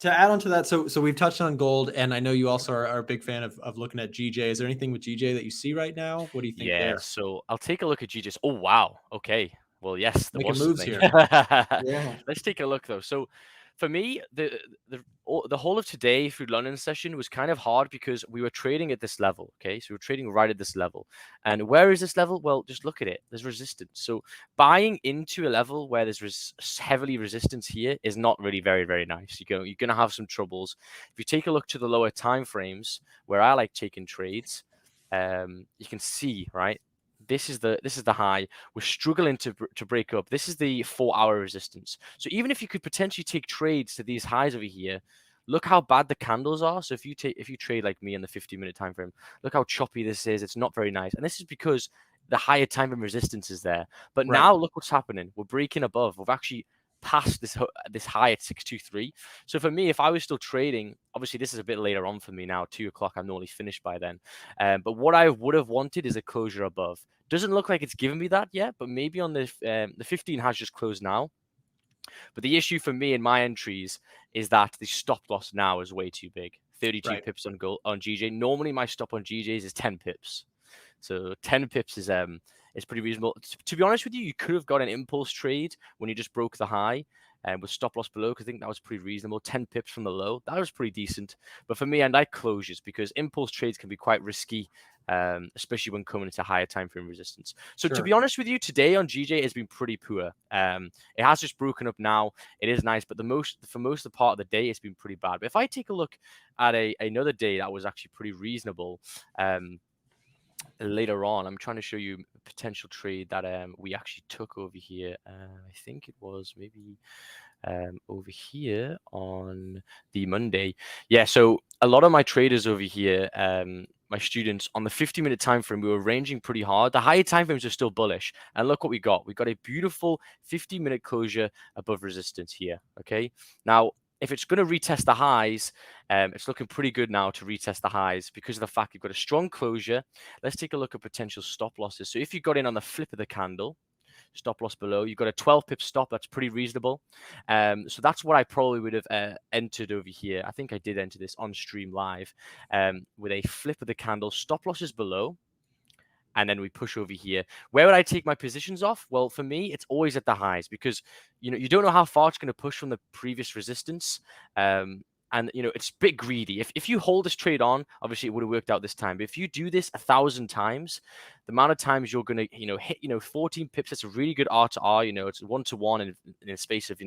To add on to that, so we've touched on gold, and I know you also are a big fan of looking at GJ. Is there anything with GJ that you see right now? What do you think Yeah, there? so I'll take a look at GJ's. Oh wow. Okay. Well, yes, there Making was moves something. here. Yeah. Let's take a look though. So for me, the whole of today through London session was kind of hard because we were trading at this level. Okay, so we were trading right at this level. And where is this level? Well, just look at it. There's resistance. So buying into a level where there's heavily resistance here is not really very nice. You're gonna have some troubles. If you take a look to the lower time frames where I like taking trades, you can see, right? This is the high. We're struggling to break up. This is the 4-hour resistance. So even if you could potentially take trades to these highs over here, look how bad the candles are. So if you trade like me in the 50-minute time frame, look how choppy this is. It's not very nice. And this is because the higher time frame resistance is there. But Right. now look what's happening. We're breaking above. We've actually passed this high at 623. So for me, if I was still trading, obviously this is a bit later on for me now, 2 o'clock. I'm normally finished by then. But what I would have wanted is a closure above. Doesn't look like it's given me that yet, but maybe on the 15 has just closed now. But the issue for me in my entries is that the stop loss now is way too big. 32 Right. pips on gold on GJ. Normally my stop on GJs is 10 pips. So 10 pips is pretty reasonable. To be honest with you, you could have got an impulse trade when you just broke the high and with stop loss below, because I think that was pretty reasonable. 10 pips from the low, that was pretty decent. But for me, I like closures because impulse trades can be quite risky, especially when coming into higher time frame resistance. So to be Sure. honest with you, today on GJ has been pretty poor. It has just broken up now. It is nice, but for most of the part of the day, it's been pretty bad. But if I take a look at another day that was actually pretty reasonable, later on, I'm trying to show you a potential trade that we actually took over here. I think it was maybe over here on the Monday. Yeah, so a lot of my traders over here, my students on the 50-minute time frame, we were ranging pretty hard. The higher time frames are still bullish, and look what we got. We got a beautiful 50-minute closure above resistance here. Okay, now if it's going to retest the highs, it's looking pretty good now to retest the highs because of the fact you've got a strong closure. Let's take a look at potential stop losses. So if you got in on the flip of the candle, stop loss below, you've got a 12 pip stop. That's pretty reasonable. So that's what I probably would have entered over here. I think I did enter this on stream live with a flip of the candle, stop losses below. And then we push over here. Where would I take my positions off? Well, for me, it's always at the highs because you don't know how far it's going to push from the previous resistance. And it's a bit greedy. If you hold this trade on, obviously it would have worked out this time. But if you do this 1,000 times, the amount of times you're going to hit 14 pips, that's a really good R to R. It's 1-to-1 in a space of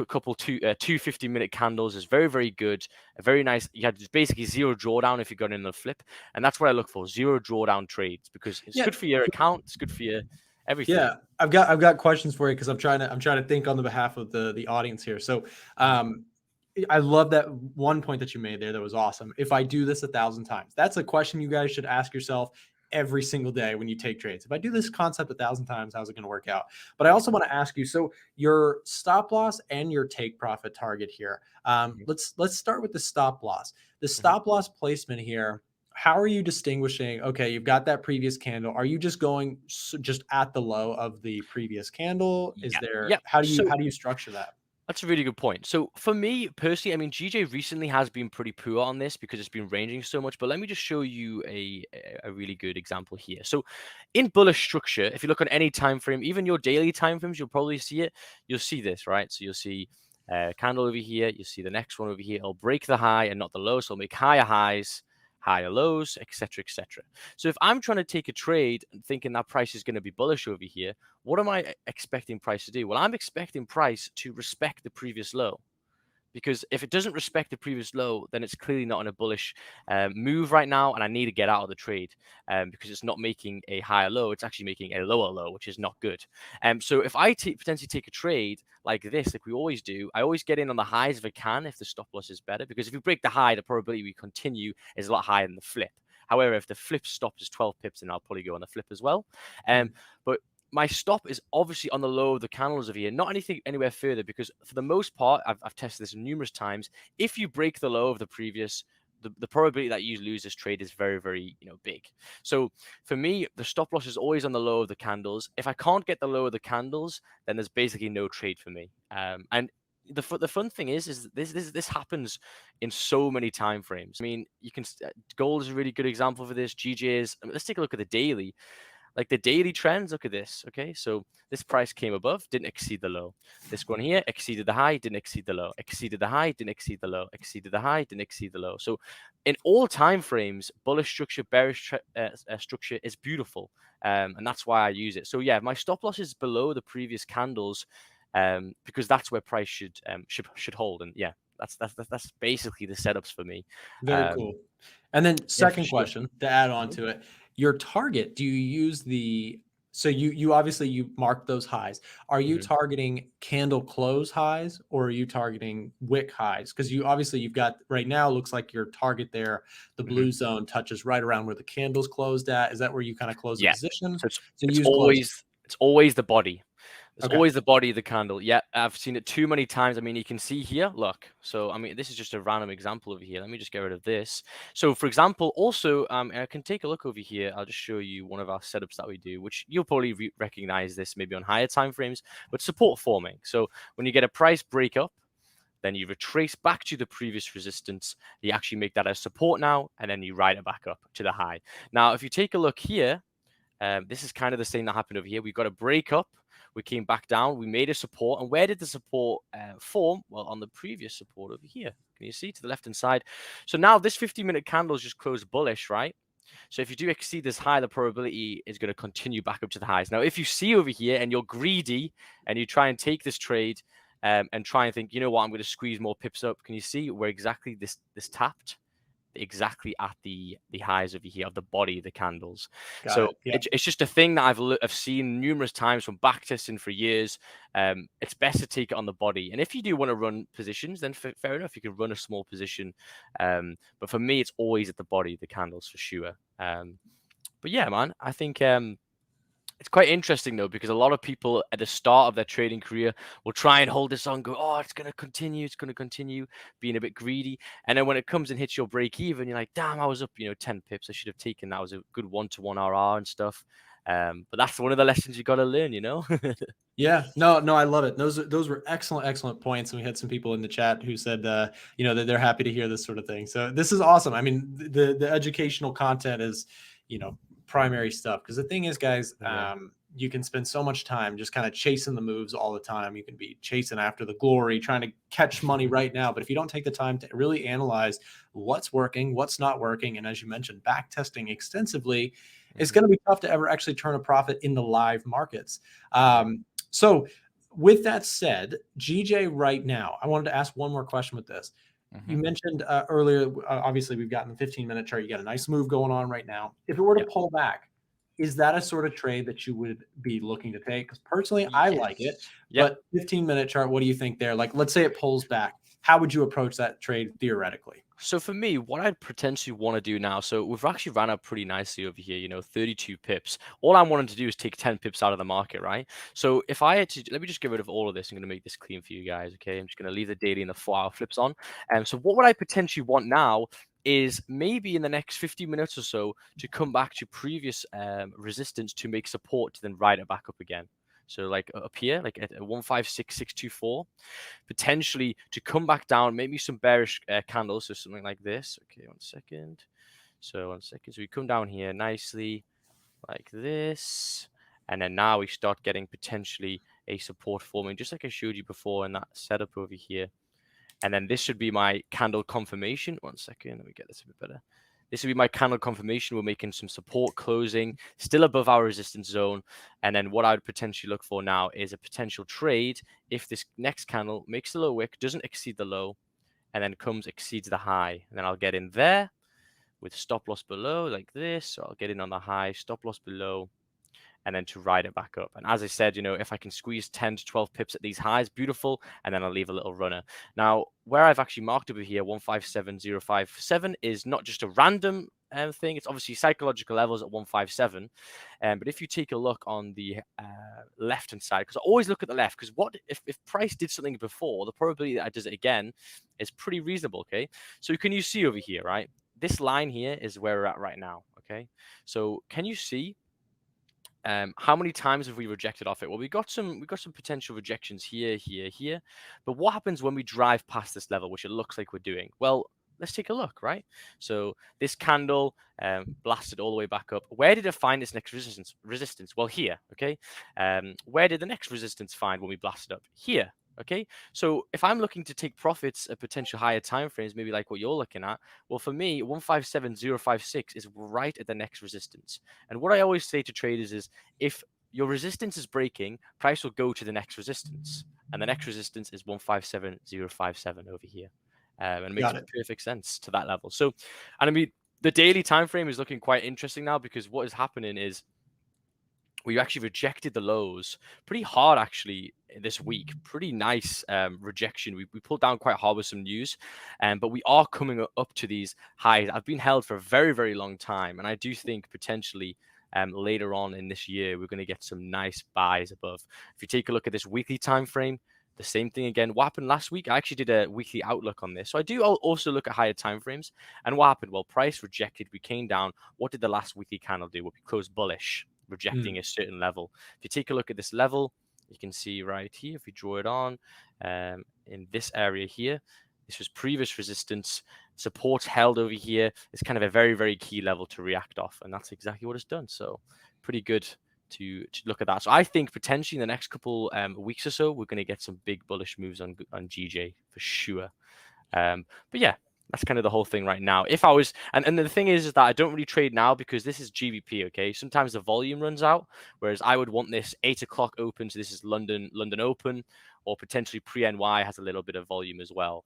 couple two 50-minute candles is very good, a very nice. You had basically zero drawdown if you got in the flip, and that's what I look for, zero drawdown trades, because it's Yeah. good for your account, it's good for your everything. Yeah. I've got questions for you because I'm trying to think on the behalf of the audience here. So I love that one point that you made there. That was awesome. If I do this 1,000 times, that's a question you guys should ask yourself every single day when you take trades. If I do this concept 1,000 times, how's it going to work out? But I also want to ask you, so your stop loss and your take profit target here. Mhm, Let's start with the stop loss. The mhm. stop loss placement here. How are you distinguishing? Okay, you've got that previous candle. Are you just going just at the low of the previous candle? Is Yeah, there yeah. how do you So how do you structure that? that's a really good point. So for me personally, I mean, GJ recently has been pretty poor on this because it's been ranging so much. But let me just show you a really good example here. So in bullish structure, if you look on any time frame, even your daily time frames, you'll probably see it. You'll see this, right? So you'll see candle over here. You'll see the next one over here. It'll break the high and not the low. So it'll make higher highs, higher lows, etc., etc. So if I'm trying to take a trade and thinking that price is going to be bullish over here, what am I expecting price to do? Well, I'm expecting price to respect the previous low. Because if it doesn't respect the previous low, then it's clearly not in a bullish move right now, and I need to get out of the trade because it's not making a higher low; it's actually making a lower low, which is not good. So if I potentially take a trade like this, like we always do, I always get in on the highs if I can, if the stop loss is better, because if you break the high, the probability we continue is a lot higher than the flip. However, if the flip stop is 12 pips, then I'll probably go on the flip as well. Mm. But my stop is obviously on the low of the candles over here, not anything anywhere further, because for the most part, I've tested this numerous times. If you break the low of the previous, the probability that you lose this trade is very big. So for me, the stop loss is always on the low of the candles. If I can't get the low of the candles, then there's basically no trade for me. And the fun thing is this happens in so many time frames. I mean, you can gold is a really good example for this. GJ is. I mean, let's take a look at the daily. Like the daily trends, look at this. Okay, so this price came above, didn't exceed the low. This one here exceeded the high, didn't exceed the low. Exceeded the high, didn't exceed the low. Exceeded the high, didn't exceed the low. So in all time frames, bullish structure, bearish structure is beautiful, and that's why I use it. So yeah, my stop loss is below the previous candles, because that's where price should hold. And yeah, that's basically the setups for me. Very cool. And then Yeah, for second sure. question to add on to it, your target, do you use so you obviously you mark those highs. Are you targeting candle close highs or are you targeting wick highs? Because you've got right now looks like your target there, the blue zone touches right around where the candle's closed at. Is that where you kind of close the Yeah. position? So So you it's use close. always the body. It's Okay. always the body of the candle. Yeah, I've seen it too many times. I mean, you can see here, look. So, I mean, this is just a random example over here. Let me just get rid of this. So, for example, also, I can take a look over here. I'll just show you one of our setups that we do, which you'll probably recognize this maybe on higher time frames, but support forming. So, when you get a price breakup, then you retrace back to the previous resistance. You actually make that as support now, and then you ride it back up to the high. Now, if you take a look here, this is kind of the same that happened over here. We got a breakup. We came back down. We made a support. And where did the support form? Well, on the previous support over here. Can you see to the left-hand side? So now this 50-minute candle is just closed bullish, right? So if you do exceed this high, the probability is going to continue back up to the highs. Now, if you see over here and you're greedy and you try and take this trade and try and think, you know what, I'm going to squeeze more pips up. Can you see where exactly this tapped? Exactly at the highs over here of the body of the candles. Got So it. Yeah. it's just a thing that I've seen numerous times from back testing for years. It's best to take it on the body, and if you do want to run positions, then fair enough, you can run a small position. But for me, it's always at the body of the candles for sure. But yeah, man, I think it's quite interesting though, because a lot of people at the start of their trading career will try and hold this on, go, oh, it's going to continue, being a bit greedy. And then when it comes and hits your break even, you're like, damn, I was up, 10 pips. I should have taken that. Was a good 1-to-1 RR and stuff. But that's one of the lessons you got to learn, Yeah, no, I love it. Those were excellent points, and we had some people in the chat who said, that they're happy to hear this sort of thing. So this is awesome. I mean, the educational content is, primary stuff. Because the thing is, guys, Yeah. you can spend so much time just kind of chasing the moves all the time. You can be chasing after the glory, trying to catch money right now. But if you don't take the time to really analyze what's working, what's not working, and as you mentioned, back testing extensively, it's going to be tough to ever actually turn a profit in the live markets. So with that said, GJ, right now, I wanted to ask one more question with this. You mentioned earlier, obviously, we've gotten the 15-minute chart. You got a nice move going on right now. If it were to pull back, is that a sort of trade that you would be looking to take? Because personally, I like it. Yep. But 15-minute chart, what do you think there? Like, let's say it pulls back. How would you approach that trade theoretically? So for me, what I'd potentially want to do now, so we've actually ran up pretty nicely over here, 32 pips. All I'm wanting to do is take 10 pips out of the market, right? So if I had to, let me just get rid of all of this. I'm going to make this clean for you guys, okay? I'm just going to leave the daily and the 4-hour flips on. So what would I potentially want now is maybe in the next 50 minutes or so to come back to previous resistance to make support to then ride it back up again. So like up here, like at 156,624, potentially to come back down, maybe some bearish candles, so something like this. Okay, 1 second. So 1 second. So we come down here nicely like this. And then now we start getting potentially a support forming, just like I showed you before in that setup over here. And then this should be my candle confirmation. 1 second. Let me get this a bit better. This will be my candle confirmation. We're making some support closing, still above our resistance zone. And then what I would potentially look for now is a potential trade if this next candle makes the low wick, doesn't exceed the low, and then exceeds the high. And then I'll get in there with stop loss below like this. So I'll get in on the high, stop loss below, and then to ride it back up. And as I said, if I can squeeze 10 to 12 pips at these highs, beautiful, and then I'll leave a little runner. Now, where I've actually marked over here, 157,057 is not just a random thing. It's obviously psychological levels at 157. But if you take a look on the left-hand side, because I always look at the left, because what if price did something before, the probability that it does it again is pretty reasonable, okay? So can you see over here, right? This line here is where we're at right now, okay? So can you see how many times have we rejected off it? Well, we got some potential rejections here, here, here. But what happens when we drive past this level, which it looks like we're doing? Well, let's take a look, right? So this candle blasted all the way back up. Where did it find its next resistance? Well, here, okay. Where did the next resistance find when we blasted up? Here, okay. So if I'm looking to take profits at potential higher time frames, maybe like what you're looking at, well, for me, 157056 is right at the next resistance. And what I always say to traders is, if your resistance is breaking, price will go to the next resistance, and the next resistance is 157057 over here. And it makes Got it. perfect sense to that level. So, and I mean, the daily time frame is looking quite interesting now, because what is happening is we actually rejected the lows pretty hard actually this week. Pretty nice rejection. We pulled down quite hard with some news, but we are coming up to these highs. I've been held for a very, very long time, and I do think potentially later on in this year we're going to get some nice buys above. If you take a look at this weekly time frame, the same thing again. What happened last week? I actually did a weekly outlook on this. So I do also look at higher time frames. And what happened? Well, price rejected. We came down. What did the last weekly candle do? Well, we closed bullish, rejecting a certain level. If you take a look at this level, you can see right here, if we draw it on in this area here, this was previous resistance. Support held over here. It's kind of a very, very key level to react off. And that's exactly what it's done. So pretty good to look at that. So I think potentially in the next couple weeks or so, we're going to get some big bullish moves on GJ for sure. But yeah, that's kind of the whole thing right now. If I was, and the thing is that I don't really trade now because this is GBP, okay? Sometimes the volume runs out, whereas I would want this 8 o'clock open. So this is London open, or potentially pre-NY has a little bit of volume as well.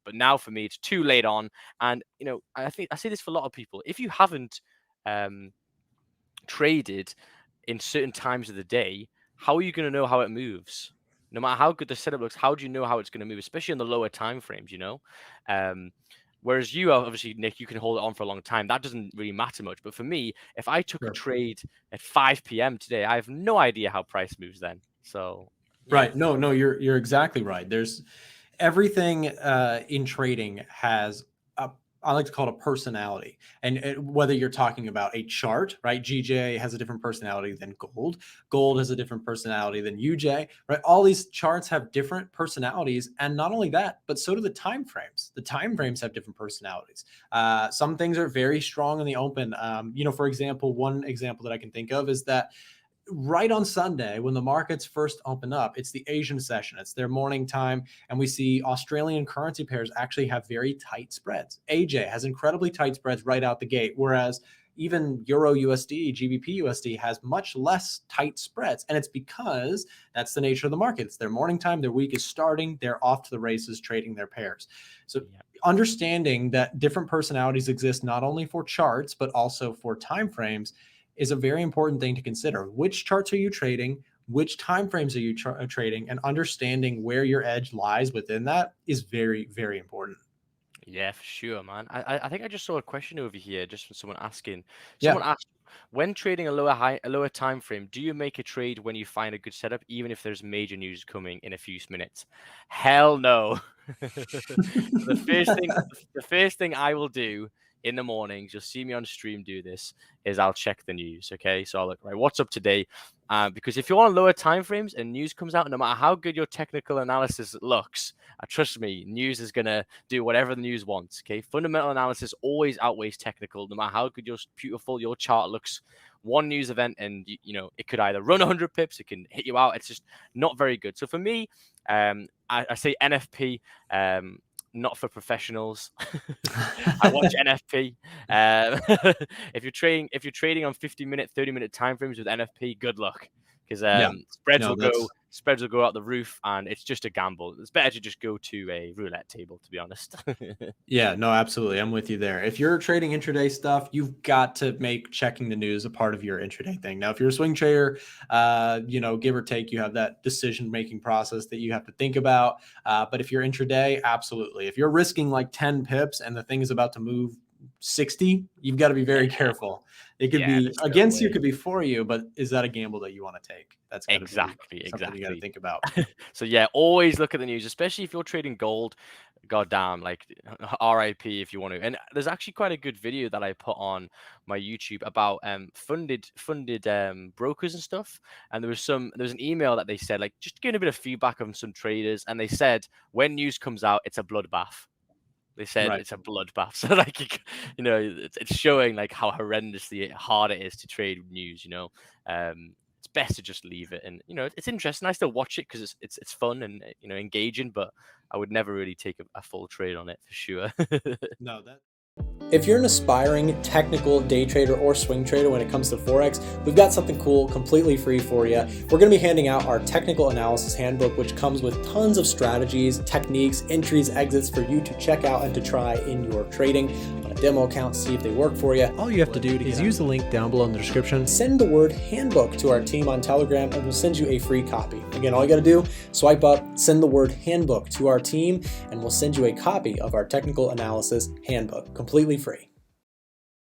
But now for me, it's too late on. And, you know, I think I say this for a lot of people. If you haven't traded in certain times of the day, how are you going to know how it moves? No matter how good the setup looks, how do you know how it's going to move, especially in the lower time frames, you know? Whereas you, obviously, Nick, you can hold it on for a long time. That doesn't really matter much. But for me, if I took a trade at 5 p.m. today, I have no idea how price moves then. So, yeah. Right. No, you're exactly right. There's everything in trading has I like to call it a personality. And whether you're talking about a chart, right? GJ has a different personality than gold. Gold has a different personality than UJ, right? All these charts have different personalities. And not only that, but so do the time frames. The time frames have different personalities. Some things are very strong in the open. You know, for example, one example that I can think of is that right on Sunday, when the markets first open up, it's the Asian session. It's their morning time. And we see Australian currency pairs actually have very tight spreads. AJ has incredibly tight spreads right out the gate, whereas even Euro USD, GBP USD has much less tight spreads. And it's because that's the nature of the market. It's their morning time. Their week is starting. They're off to the races trading their pairs. So understanding that different personalities exist not only for charts, but also for time frames is a very important thing to consider. Which charts are you trading? Which time frames are you trading? And understanding where your edge lies within that is very, very important. Yeah, for sure, man. I think I just saw a question over here, just from someone asking. Yeah. Someone asked, when trading a lower time frame, do you make a trade when you find a good setup, even if there's major news coming in a few minutes? Hell no. The first thing I will do in the mornings, you'll see me on stream do this, is I'll check the news. Okay, so I'll look, right, what's up today? Because if you're on lower time frames and news comes out, no matter how good your technical analysis looks, trust me, news is gonna do whatever the news wants. Okay, fundamental analysis always outweighs technical. No matter how good beautiful your chart looks, one news event and you know it could either run 100 pips, it can hit you out. It's just not very good. So for me, I say NFP. Not for professionals. I watch NFP. If you're trading on 50-minute, 30-minute time frames with NFP, good luck, because spreads will go out the roof, and it's just a gamble. It's better to just go to a roulette table, to be honest. Yeah, no, absolutely. I'm with you there. If you're trading intraday stuff, you've got to make checking the news a part of your intraday thing. Now, if you're a swing trader, you know, give or take, you have that decision-making process that you have to think about. But if you're intraday, absolutely. If you're risking like 10 pips and the thing is about to move 60, you've got to be very careful. It could be there's no against you, way. could be for you, but is that a gamble that you want to take? That's got to be something you got to Exactly. think about. So yeah, always look at the news, especially if you're trading gold. Goddamn, like RIP if you want to. And there's actually quite a good video that I put on my YouTube about funded brokers and stuff. And there was an email that they said, like, just giving a bit of feedback on some traders, and they said when news comes out, it's a bloodbath. They said Right. it's a bloodbath. So like it's showing like how horrendously hard it is to trade news. It's best to just leave it. And it's interesting. I still watch it because it's fun and engaging. But I would never really take a full trade on it for sure. No, that. If you're an aspiring technical day trader or swing trader when it comes to Forex, we've got something cool, completely free for you. We're going to be handing out our technical analysis handbook, which comes with tons of strategies, techniques, entries, exits for you to check out and to try in your trading on a demo account, see if they work for you. All you have to do is use the link down below in the description. Send the word handbook to our team on Telegram and we'll send you a free copy. Again, all you got to do, swipe up, send the word handbook to our team, and we'll send you a copy of our technical analysis handbook, completely free.